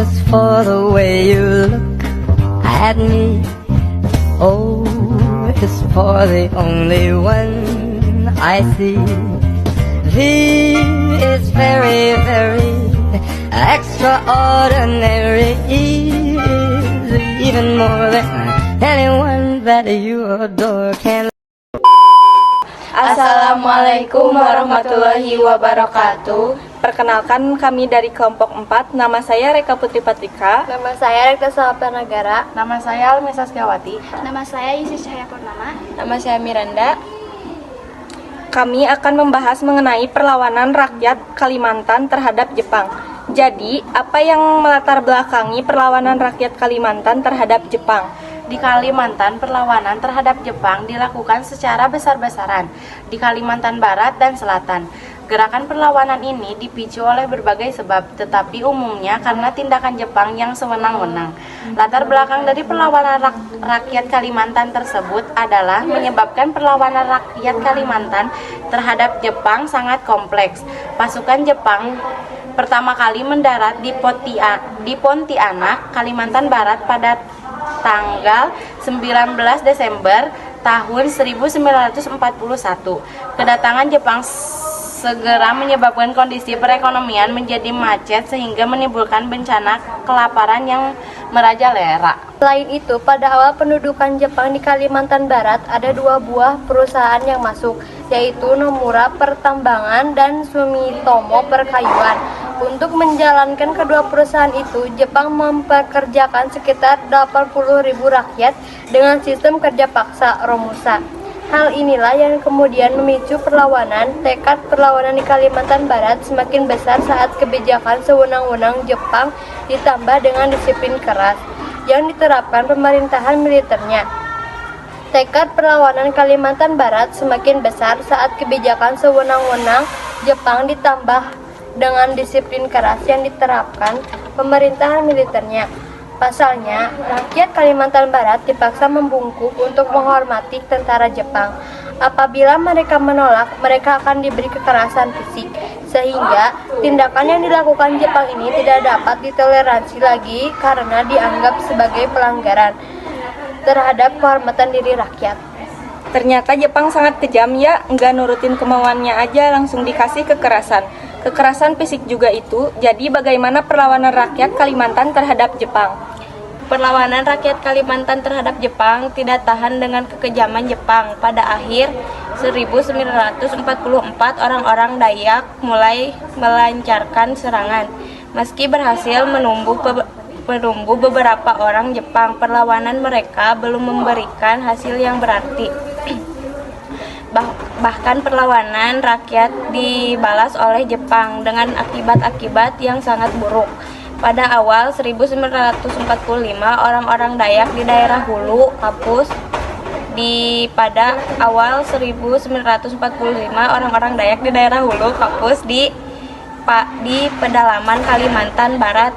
just for the way you look at me. O is for the only one I see. V is very, very extraordinary. E is even more than anyone that you adore can. Assalamualaikum warahmatullahi wabarakatuh. Perkenalkan, kami dari kelompok 4. Nama saya Reka Putri Patrika. Nama saya Rekta Salpanagara. Nama saya Almisa Setiawati. Nama saya Isis Cahaya Purnama. Nama saya Miranda. Kami akan membahas mengenai perlawanan rakyat Kalimantan terhadap Jepang. Jadi, apa yang melatar belakangi perlawanan rakyat Kalimantan terhadap Jepang? Di Kalimantan, perlawanan terhadap Jepang dilakukan secara besar-besaran di Kalimantan Barat dan Selatan. Gerakan perlawanan ini dipicu oleh berbagai sebab, tetapi umumnya karena tindakan Jepang yang sewenang-wenang. Latar belakang dari perlawanan rakyat Kalimantan tersebut adalah menyebabkan perlawanan rakyat Kalimantan terhadap Jepang sangat kompleks. Pasukan Jepang pertama kali mendarat di Pontianak, Kalimantan Barat pada tanggal 19 Desember tahun 1941. Kedatangan Jepang segera menyebabkan kondisi perekonomian menjadi macet sehingga menimbulkan bencana kelaparan yang merajalela. Selain itu, pada awal pendudukan Jepang di Kalimantan Barat ada dua buah perusahaan yang masuk, yaitu Nomura Pertambangan dan Sumitomo Perkayuan. Untuk menjalankan kedua perusahaan itu, Jepang mempekerjakan sekitar 80.000 rakyat dengan sistem kerja paksa Romusa. Hal inilah yang kemudian memicu perlawanan. Tekad perlawanan di Kalimantan Barat semakin besar saat kebijakan sewenang-wenang Jepang ditambah dengan disiplin keras yang diterapkan pemerintahan militernya. Tekad perlawanan Kalimantan Barat semakin besar saat kebijakan sewenang-wenang Jepang ditambah dengan disiplin keras yang diterapkan pemerintahan militernya. Pasalnya, rakyat Kalimantan Barat dipaksa membungkuk untuk menghormati tentara Jepang. Apabila mereka menolak, mereka akan diberi kekerasan fisik, sehingga tindakan yang dilakukan Jepang ini tidak dapat ditoleransi lagi karena dianggap sebagai pelanggaran terhadap kehormatan diri rakyat. Ternyata Jepang sangat kejam ya, nggak nurutin kemauannya aja langsung dikasih kekerasan. Kekerasan fisik juga itu. Jadi bagaimana perlawanan rakyat Kalimantan terhadap Jepang? Perlawanan rakyat Kalimantan terhadap Jepang tidak tahan dengan kekejaman Jepang. Pada akhir 1944 orang-orang Dayak mulai melancarkan serangan. Meski berhasil menumbuh beberapa orang Jepang, perlawanan mereka belum memberikan hasil yang berarti. Bahkan perlawanan rakyat dibalas oleh Jepang dengan akibat-akibat yang sangat buruk. Pada awal 1945, orang-orang Dayak di daerah Hulu Kapus pada awal 1945 orang-orang Dayak di daerah Hulu Kapus di pedalaman Kalimantan Barat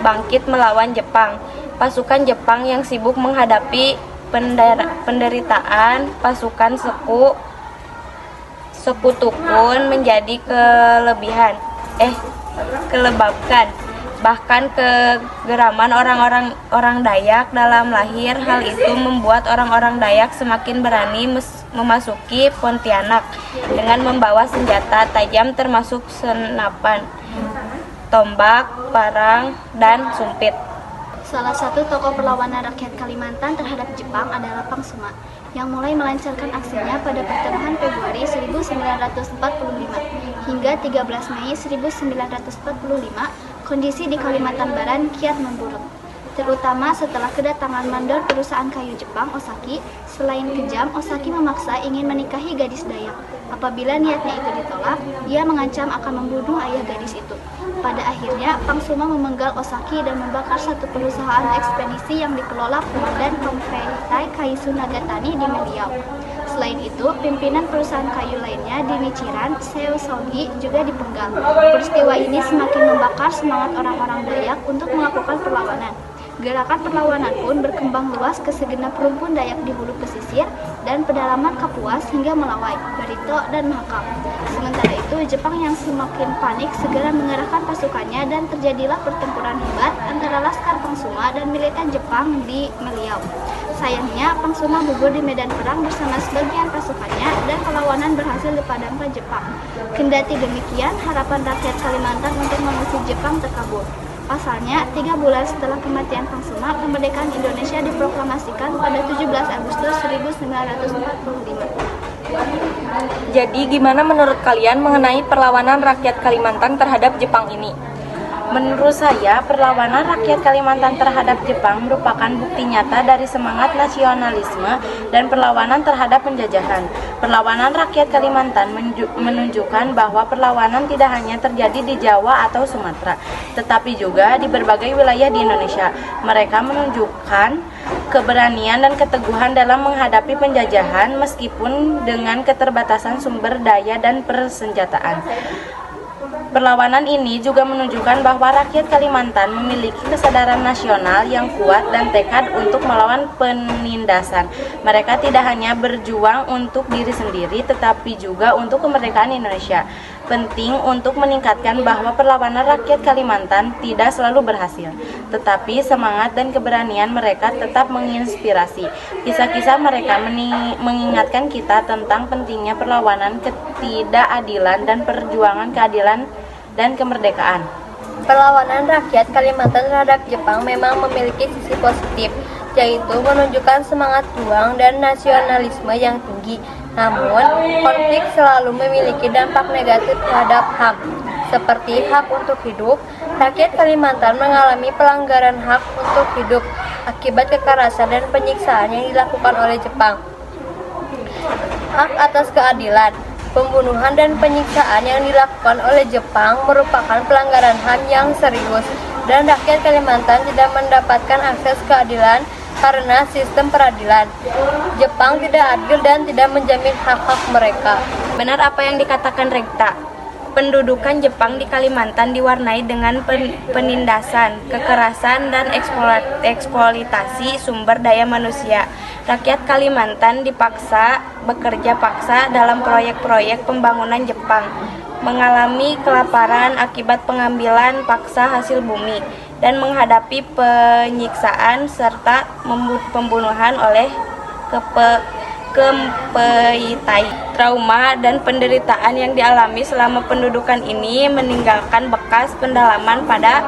bangkit melawan Jepang. Pasukan Jepang yang sibuk menghadapi penderitaan pasukan sekutukun menjadi kelebabkan. Bahkan kegeraman orang Dayak dalam lahir. Hal itu membuat orang-orang Dayak semakin berani memasuki Pontianak dengan membawa senjata tajam termasuk senapan, tombak, parang, dan sumpit. Salah satu tokoh perlawanan rakyat Kalimantan terhadap Jepang adalah Pangsuma, yang mulai melancarkan aksinya pada pertengahan Februari 1945 hingga 13 Mei 1945. Kondisi di Kalimantan Barat kian memburuk, terutama setelah kedatangan mandor perusahaan kayu Jepang, Osaki. Selain kejam, Osaki memaksa ingin menikahi gadis Dayak. Apabila niatnya itu ditolak, dia mengancam akan membunuh ayah gadis itu. Pada akhirnya, Pangsuma memenggal Osaki dan membakar satu perusahaan ekspedisi yang dikelola Komandan Konvei Kaisu Nagatani di Meliau. Selain itu, pimpinan perusahaan kayu lainnya di Nichiran, Seo Sogi, juga dipenggal. Peristiwa ini semakin membakar semangat orang-orang Dayak untuk melakukan perlawanan. Gerakan perlawanan pun berkembang luas ke segenap rumpun Dayak di hulu pesisir dan pedalaman Kapuas hingga Melawai, Barito, dan Mahakam. Sementara itu, itu, Jepang yang semakin panik segera mengerahkan pasukannya dan terjadilah pertempuran hebat antara Laskar Pangsuma dan militer Jepang di Meliau. Sayangnya, Pangsuma gugur di medan perang bersama sebagian pasukannya dan perlawanan berhasil dipadamkan Jepang. Kendati demikian, harapan rakyat Kalimantan untuk mengusir Jepang terkabul. Pasalnya, 3 bulan setelah kematian Pangsuma, kemerdekaan Indonesia diproklamasikan pada 17 Agustus 1945. Jadi gimana menurut kalian mengenai perlawanan rakyat Kalimantan terhadap Jepang ini? Menurut saya, perlawanan rakyat Kalimantan terhadap Jepang merupakan bukti nyata dari semangat nasionalisme dan perlawanan terhadap penjajahan. Perlawanan rakyat Kalimantan menunjukkan bahwa perlawanan tidak hanya terjadi di Jawa atau Sumatera, tetapi juga di berbagai wilayah di Indonesia. Mereka menunjukkan keberanian dan keteguhan dalam menghadapi penjajahan meskipun dengan keterbatasan sumber daya dan persenjataan. Perlawanan ini juga menunjukkan bahwa rakyat Kalimantan memiliki kesadaran nasional yang kuat dan tekad untuk melawan penindasan. Mereka tidak hanya berjuang untuk diri sendiri, tetapi juga untuk kemerdekaan Indonesia. Penting untuk meningkatkan bahwa perlawanan rakyat Kalimantan tidak selalu berhasil, tetapi semangat dan keberanian mereka tetap menginspirasi. Kisah-kisah mereka mengingatkan kita tentang pentingnya perlawanan ketidakadilan dan perjuangan keadilan dan kemerdekaan. Perlawanan rakyat Kalimantan terhadap Jepang memang memiliki sisi positif, yaitu menunjukkan semangat juang dan nasionalisme yang tinggi. Namun, konflik selalu memiliki dampak negatif terhadap hak, seperti hak untuk hidup. Rakyat Kalimantan mengalami pelanggaran hak untuk hidup akibat kekerasan dan penyiksaan yang dilakukan oleh Jepang. Hak atas keadilan, pembunuhan dan penyiksaan yang dilakukan oleh Jepang merupakan pelanggaran HAM yang serius, dan rakyat Kalimantan tidak mendapatkan akses keadilan karena sistem peradilan Jepang tidak adil dan tidak menjamin hak-hak mereka. Benar apa yang dikatakan Rekta. Pendudukan Jepang di Kalimantan diwarnai dengan penindasan, kekerasan, dan eksploitasi sumber daya manusia. Rakyat Kalimantan dipaksa bekerja paksa dalam proyek-proyek pembangunan Jepang, mengalami kelaparan akibat pengambilan paksa hasil bumi, dan menghadapi penyiksaan serta pembunuhan oleh kempeitai. Trauma dan penderitaan yang dialami selama pendudukan ini meninggalkan bekas pendalaman pada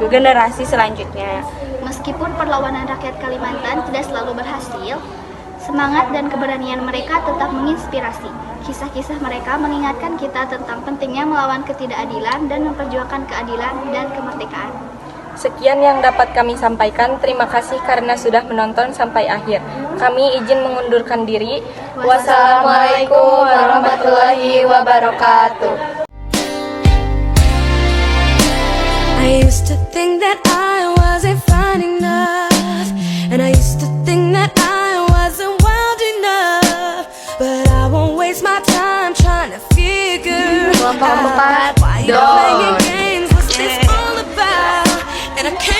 generasi selanjutnya. Meskipun perlawanan rakyat Kalimantan tidak selalu berhasil, semangat dan keberanian mereka tetap menginspirasi. Kisah-kisah mereka mengingatkan kita tentang pentingnya melawan ketidakadilan dan memperjuangkan keadilan dan kemerdekaan. Sekian yang dapat kami sampaikan. Terima kasih karena sudah menonton sampai akhir. Kami izin mengundurkan diri. Wassalamualaikum warahmatullahi wabarakatuh. I used to think that I wasn't fine enough, and I used to think that I wasn't wild enough, but I won't waste my time trying to figure out why you're playing games. What's this all about? And I can't